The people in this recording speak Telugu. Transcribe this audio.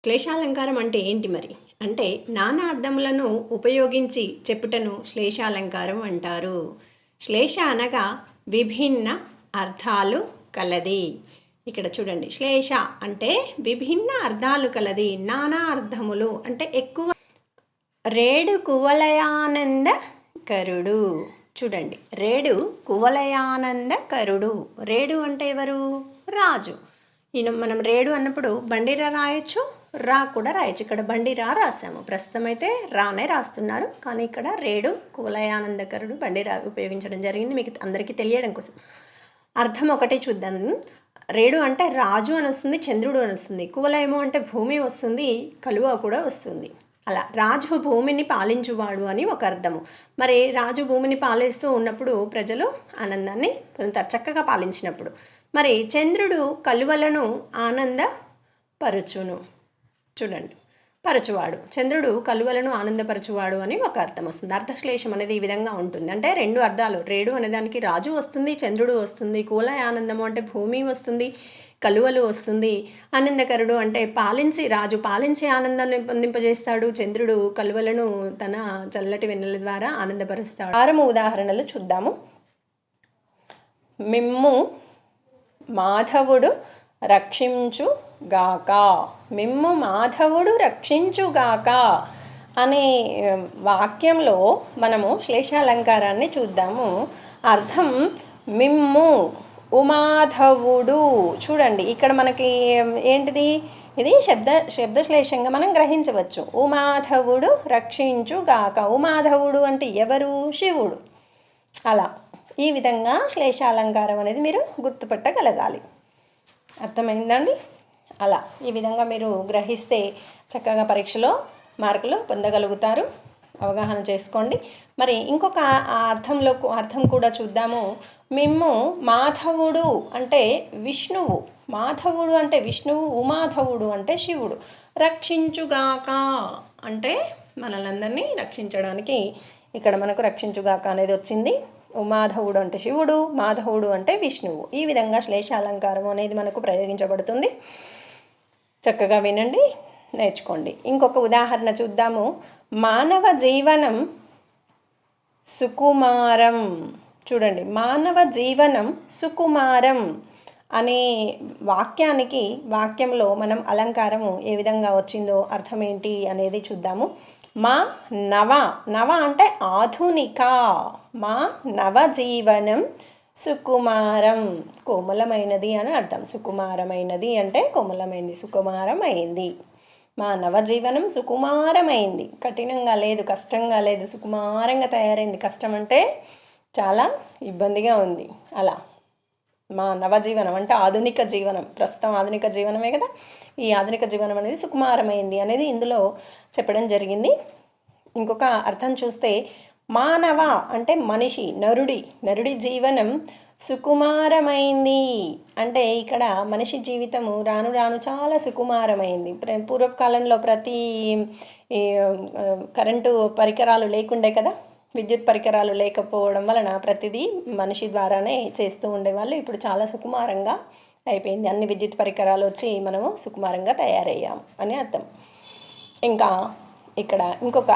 శ్లేషాలంకారం అంటే ఏంటి మరి? అంటే నానా అర్థములను ఉపయోగించి చెప్పుటను శ్లేషాలంకారం అంటారు. శ్లేష అనగా విభిన్న అర్థాలు కలది. ఇక్కడ చూడండి, శ్లేష అంటే విభిన్న అర్థాలు కలది, నానా అర్థములు అంటే ఎక్కువ. రేడు కువలయానందకరుడు. చూడండి, రేడు కువలయానందకరుడు. రేడు అంటే ఎవరు? రాజు. ఈయన మనం రేడు అన్నప్పుడు బండిరా రాయొచ్చు, రా కూడా రాయొచ్చు. ఇక్కడ బండిరా రాసాము, ప్రస్తుతం అయితే రానే రాస్తున్నారు, కానీ ఇక్కడ రేడు కువలయానందకరుడు బండిరా ఉపయోగించడం జరిగింది, మీకు అందరికీ తెలియడం కోసం. అర్థం ఒకటే చూద్దాం. రేడు అంటే రాజు అని వస్తుంది, చంద్రుడు అని వస్తుంది. కువలయము అంటే భూమి వస్తుంది, కలువ కూడా వస్తుంది. అలా రాజు భూమిని పాలించువాడు అని ఒక అర్థము. మరి రాజు భూమిని పాలిస్తూ ఉన్నప్పుడు ప్రజలు ఆనందాన్ని పొందుతారు, చక్కగా పాలించినప్పుడు. మరి చంద్రుడు కలువలను ఆనందపరచును. చూడండి, పరచువాడు, చంద్రుడు కలువలను ఆనందపరచువాడు అని ఒక అర్థం వస్తుంది. అర్థశ్లేషం అనేది ఈ విధంగా ఉంటుంది. అంటే రెండు అర్థాలు, రేడు అనేదానికి రాజు వస్తుంది, చంద్రుడు వస్తుంది. కువలయ ఆనందము అంటే భూమి వస్తుంది, కలువలు వస్తుంది. ఆనందకరుడు అంటే రాజు పాలించి ఆనందాన్ని పొందింపజేస్తాడు, చంద్రుడు కలువలను తన చల్లటి వెన్నెల ద్వారా ఆనందపరుస్తాడు. 6 ఉదాహరణలు చూద్దాము. మిమ్ము మాధవుడు రక్షించుగాక. మిమ్ము మాధవుడు రక్షించుగాక అనే వాక్యంలో మనము శ్లేషాలంకారాన్ని చూద్దాము. అర్థం మిమ్ము ఉమాధవుడు. చూడండి, ఇక్కడ మనకి ఏంటిది? ఇది శబ్దశ్లేషంగా మనం గ్రహించవచ్చు. ఉమాధవుడు రక్షించుగాక. ఉమాధవుడు అంటే ఎవరు? శివుడు. అలా ఈ విధంగా శ్లేషాలంకారం అనేది మీరు గుర్తుపట్టగలగాలి. అర్థమైందండి? అలా ఈ విధంగా మీరు గ్రహిస్తే చక్కగా పరీక్షలో మార్కులు పొందగలుగుతారు. అవగాహన చేసుకోండి. మరి ఇంకొక అర్థం కూడా చూద్దాము. మిమ్ము మాధవుడు అంటే విష్ణువు. మాధవుడు అంటే విష్ణువు, ఉమాధవుడు అంటే శివుడు. రక్షించుగాక అంటే మనలందరినీ రక్షించడానికి ఇక్కడ మనకు రక్షించుగాక అనేది వచ్చింది. ఉమాధవుడు అంటే శివుడు, మాధవుడు అంటే విష్ణువు. ఈ విధంగా శ్లేషాలంకారం అనేది మనకు ప్రయోగించబడుతుంది. చక్కగా వినండి, నేర్చుకోండి. ఇంకొక ఉదాహరణ చూద్దాము. మానవ జీవనం సుకుమారం. చూడండి, మానవ జీవనం సుకుమారం అనే వాక్యంలో మనం అలంకారము ఏ విధంగా వచ్చిందో, అర్థం ఏంటి అనేది చూద్దాము. మా నవ అంటే ఆధునిక. మా నవజీవనం సుకుమారం, కోమలమైనది అని అర్థం. సుకుమారమైనది అంటే కోమలమైంది, సుకుమారమైంది. మా నవజీవనం సుకుమారమైంది. కఠినంగా లేదు, కష్టంగా లేదు, సుకుమారంగా తయారైంది. కష్టం అంటే చాలా ఇబ్బందిగా ఉంది. అలా మా నవజీవనం అంటే ఆధునిక జీవనం, ప్రస్తుతం ఆధునిక జీవనమే కదా. ఈ ఆధునిక జీవనం అనేది సుకుమారమైంది అనేది ఇందులో చెప్పడం జరిగింది. ఇంకొక అర్థం చూస్తే మానవ అంటే మనిషి, నరుడి జీవనం సుకుమారమైంది అంటే ఇక్కడ మనిషి జీవితము రాను రాను చాలా సుకుమారమైంది. పూర్వకాలంలో ప్రతి కరెంటు పరికరాలు లేకుండే కదా, విద్యుత్ పరికరాలు లేకపోవడం వలన ప్రతిదీ మనిషి ద్వారానే చేస్తూ ఉండేవాళ్ళు. ఇప్పుడు చాలా సుకుమారంగా అయిపోయింది. అన్ని విద్యుత్ పరికరాలు వచ్చి మనము సుకుమారంగా తయారయ్యాము అని అర్థం. ఇంకా ఇక్కడ ఇంకొక